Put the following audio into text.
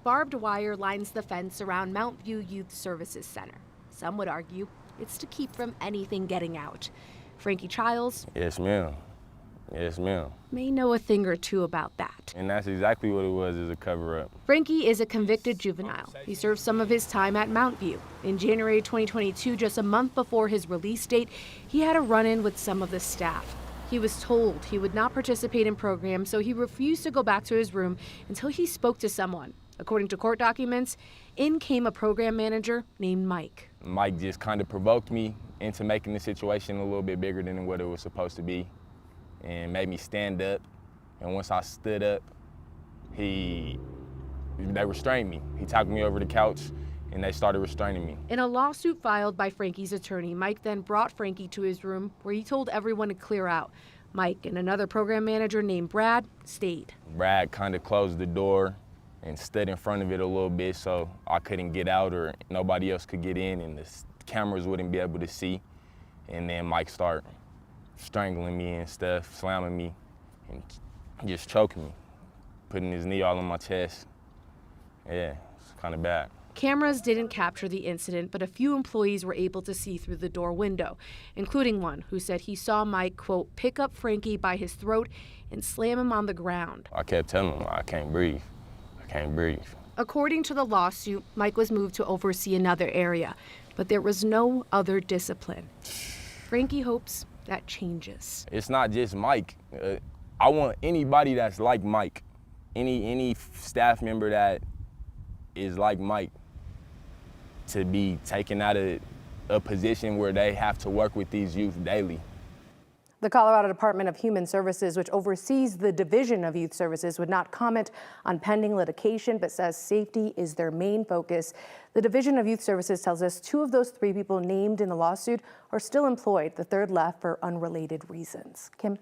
barbed wire lines the fence around Mount View Youth Services Center. Some would argue it's to keep from anything getting out. FrankieRhea Chiles, Yes, ma'am. Yes, ma'am. may know a thing or two about that. And that's exactly what it was, is a cover-up. Frankie is a convicted juvenile. He served some of his time at Mount View. In January 2022, just a month before his release date, he had a run-in with some of the staff. He was told he would not participate in programs, so he refused to go back to his room until he spoke to someone. According to court documents, in came a program manager named Mike. Mike just kind of provoked me into making the situation a little bit bigger than what it was supposed to be, and made me stand up. And once I stood up, they restrained me. He tackled me over the couch, and they started restraining me. In a lawsuit filed by Frankie's attorney, Mike then brought Frankie to his room where he told everyone to clear out. Mike and another program manager named Brad stayed. Brad kind of closed the door and stood in front of it a little bit so I couldn't get out or nobody else could get in and the cameras wouldn't be able to see. And then Mike started strangling me and stuff, slamming me and just choking me, putting his knee all on my chest. Yeah, it's kind of bad. Cameras didn't capture the incident, but a few employees were able to see through the door window, including one who said he saw Mike, quote, pick up Frankie by his throat and slam him on the ground. I kept telling him, I can't breathe. I can't breathe. According to the lawsuit, Mike was moved to oversee another area, but there was no other discipline. Frankie hopes that changes. It's not just Mike. I want anybody that's like Mike, any staff member that is like Mike, to be taken out of a position where they have to work with these youth daily. The Colorado Department of Human Services, which oversees the Division of Youth Services, would not comment on pending litigation, but says safety is their main focus. The Division of Youth Services tells us 2 of those 3 people named in the lawsuit are still employed. The third left for unrelated reasons. Kim?